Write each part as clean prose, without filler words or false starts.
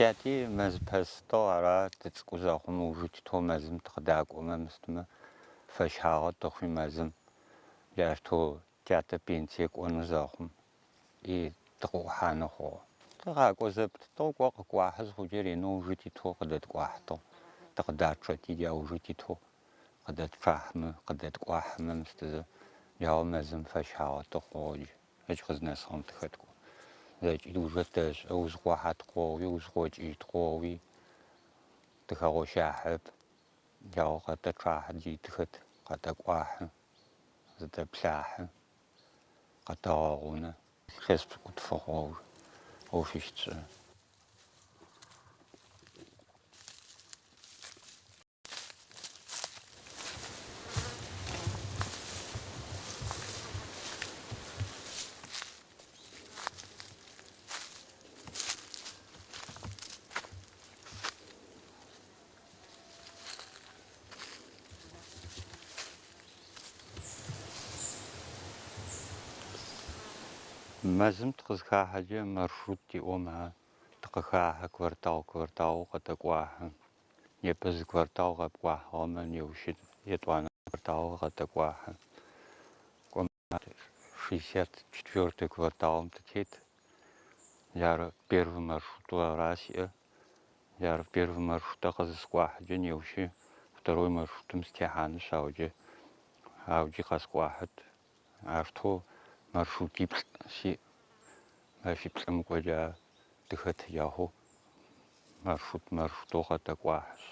Тети мэзпэстэ ара тыцӏыкӏузэхъум ужитыто мэзым тыкъыдакӏомэ мыстымэ фэшъхьагъэ тэхъуи мэзым яшто тятэ пенсие кӏонэу зэхъум и тыкъыӏухьанэ хъугъэ. Тыгъакӏо зэптытэу кӏо къыкӏуахьы зыхъугьэ ренэу ужититыгъ къыдэткӏуахьтэу тыкъыдачъэти дя ужититыгъ къыдэтчъахьмэ къыдэткӏуахьмэ мыстызэ яу мэзым фэшъхьагъэ тэхъугъэ ыкӏ къызнэсыгъэм тыхэткӏо. Зэкӏи уже тэшӏэ узгъохьатыгъоуи узгъокӏитыгъоуи тыхэгъощахьэп. Яу къэтэчъахьы дитыхэт къэтэкӏуахьы зытэплъахьы къэтэгъэгъунэ лъэспкӏут фыгъоу ӏофищтшӏы. Мэзым тыкъызхахьэкӏэ маршрут диӏомэ тыкъыхахьы квартал къэтэкӏуахьы. Непэ зы квартал къэпкӏуахьыгъэмэ неущ етӏуанэ квартал къэтэкӏуахьы. 64-й кварталым тытет. Яры первый маршруту ара сиӏэ. Яры первый маршрутэ къызыскӏуахьыкӏэ неущи второй маршрутым стехьанышъ ауджи къэскӏуахьыт. Аштоу маршрутиплӏ сиӏ. Мэфиплӏым кӏоджа тыхэт ягъэу маршрутэу къэтэкӏуахьышъ.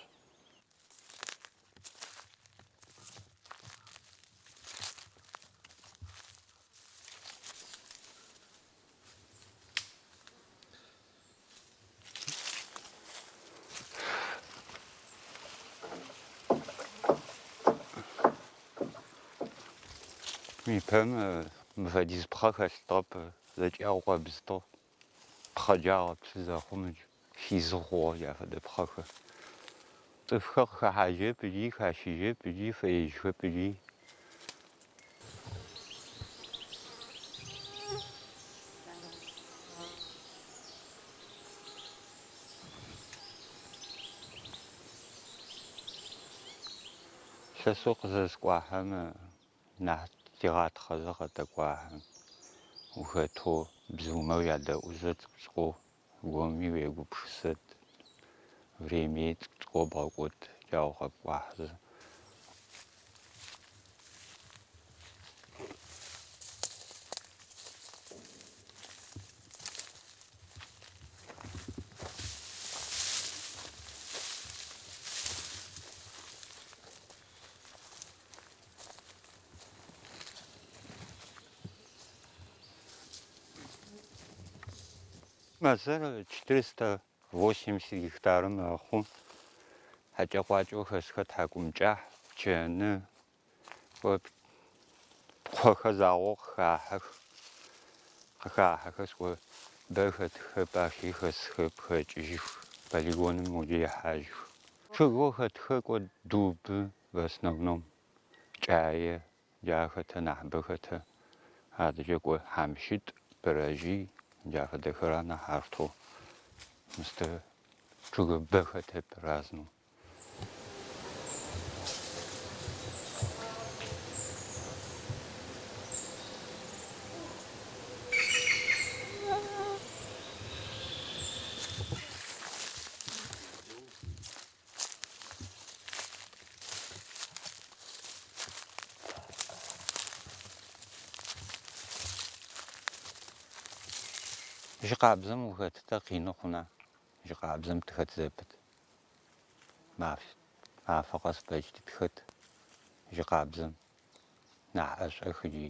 Уипэм мыфэдиз пхъэ хэлъытэп зэкӏэгъу къэбзытэу пхъэджагъэплъы зэхъум хизы хъугъэ яфэдэ пхъэхэр. Цӏыфхэр къыхахьэжьэп ыкӏи хащыжьэп ыкӏи фэежьхэп ыкӏи. Лъэсэу къызэскӏуахьэм нахь тигъатхъэзэ къэтэкӏуахьы. Ухэтэу бзыумэ ядэӏузэ цӏыкӏоу гоми уегупшысэт. Времие цӏыкӏоу бгъэкӏот яу къэпкӏуахьызэ. Мэзэр 480 гектарым мэхъу. Хьакӏэкъуакӏэу хэсхэр тхьакӏумкӏахь, чэны, пхъэхэр загъоу къыхахьэх бэ хэтхэп ахи хэсхэп хэкӏыжьых. Полигоным моджэ ехьажьых. Чъыгэу хэтхэр кӏо дубы в основном, кӏае джахэтэ нахьыбэ хэтэ. Адэкӏэ кӏо хьамщитӏ, бэрэжьый джафэдэхэра нахь аштоу мыстэ чъыгэ бэ хэтэп разнэу. Жьы къабзэм ухэтытэ къины хъуна? Жьы къабзэм тыхэт зэпыт. Мафэ къэсбэкӏти тыхэт жьы къабзэм нахь ӏэшӏэх ыкӏи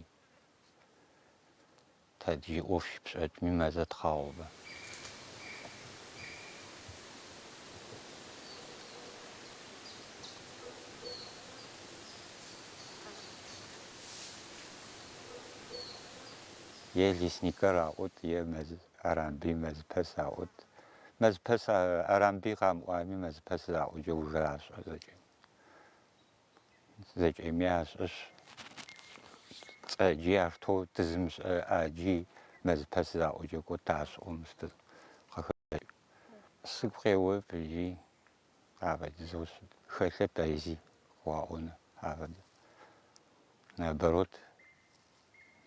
тэджи ӏоф пшӏэкӏми мэзэ тхъэгъобэ. Е лесникэр аӏот, е арамби мэзпэс аӏот. Мэзпэс арамби къамыӏуами мэзпэс заӏоджэ уже ашӏэ зэкӏэми. Зэкӏэми ашӏэшъ. Цӏэджи аштоу тызымышӏэ аджи мэзпэс заӏоджэ кӏо ташӏэу мыстэ. Сыгу къеуэ абдызу хэлъэ пэзи гъуаӏонэ афэдэ. Наоборот,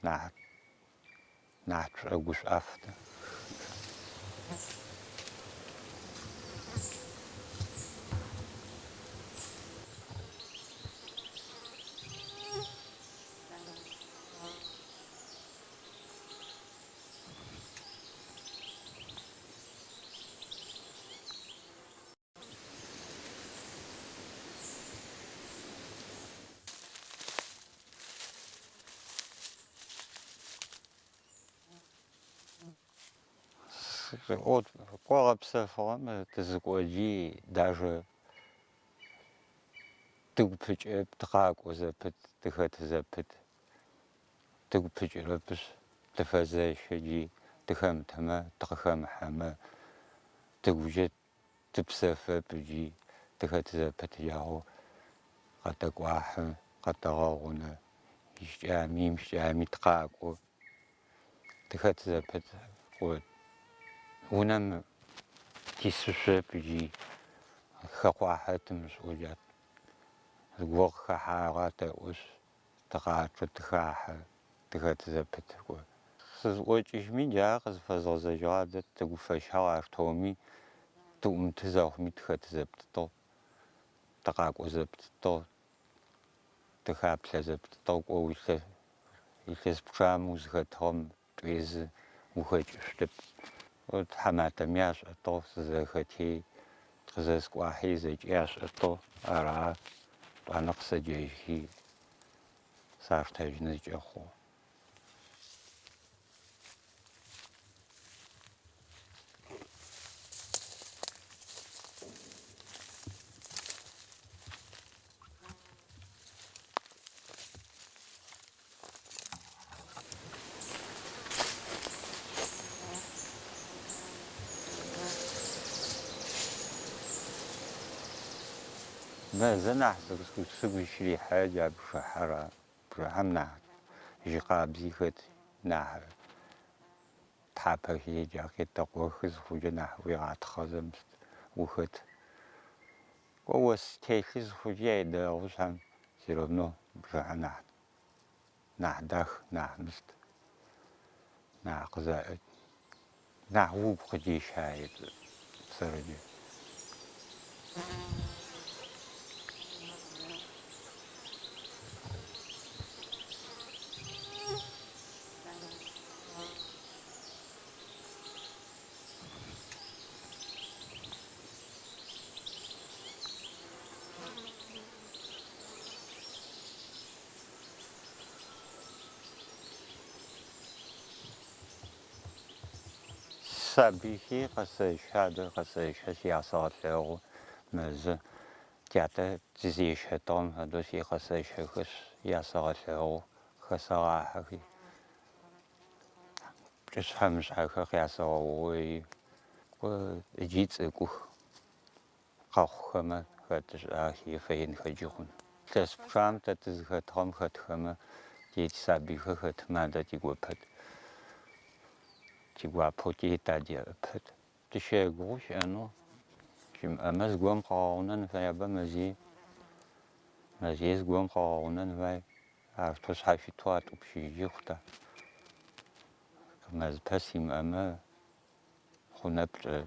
нахь чъыӏэ гушӏуафтэ. Кӏо гъэпсэфыгъэм тызыкӏоджи даже тыгупыкӏэ тыкъакӏо зэпыт, тыхэт зэпыт. Тыгупыкӏэрэпышъ тыфэзэщэджи тыхэмытэмэ тыкъыхэмыхьэмэ тыгужъэ тыпсэфэп ыкӏи тыхэт зэпыт ягъэу къэтэкӏуахьы, къэтэгъэгъунэ, ищыкӏами имышӏами тыкъакӏо. Тыхэт зэпыт унэм тисышъоп ыкӏи хэкъуахьэ тымышӏоджат. Зыгугъо къыхэхьагъа тэӏошъ, тыкъачъо, тыхахьэ, тыхэт зэпыт. Сызыӏокӏыжьми джары къызфэзгъэзэжьыгъ адэ тыгуфэщагъ ар томи тыӏумытэ зэхъуми тыхэт зэпытыгъ, тыкъакӏо зэпытыгъ, тыхаплъэ зэпытыгъ кӏо илъэс пчъэм узыхэтыгъэм пӏуезы ухэкӏыщтэп. Тхьэматэми ашӏэтыгъ сызэхэти къызэскӏуахьи зэкӏи ашӏэтыгъ. Ара тӏуанэ къысэджэжьи саштэжьынэ зыкӏэ хъугъэ. Мэзэ нахь сыгу щырихьэ джа бжыхьэра. Бжыхьэм нахь жьы къабзи хэт, нахь тхьапэхи джа къетӏэкъохы зыхъуджэ нахь уигъатхъэзэм ухэт. Кӏо ос телъи зыхъуджи яедэгъу шъхьэм все равно бжыхьэр нахь дах, нахь мыст, нахь угу къыдещае сэрыджэ. Сабыйхи къэсэщы, адэ къэсэщы сясэгъэлъэгъу мэзы. Тятэ тызещхьэтыгъэм фэдэу сикъэсэщыхэщ ясэгъэлъэгъу хэсэгъахьэхи. Пкӏышъхьэ-мышъхьэхэр къясэгъэугъои ыкӏи цӏыкӏух къэхъухэмэ хэтышӏуахи фэинхэджи хъун. Илъэс пчъэм тэ тызыхэтыгъэм хэтхэмэ тисабыйхэр хэтмэ адэ тигуэпэт. Тигуапэу тетадеӏэпэт. Тыщегугъу щыӏэнэу щымыӏэмэ зыгуэм къэгъэгъунэн фай абы мэзей зыгуэм къэгъэгъунэн фай. Ар шъхьафитӏу атӏупщыжьыжьы хъута. Мэзпэ симыӏэмэ хъунэпкӏэ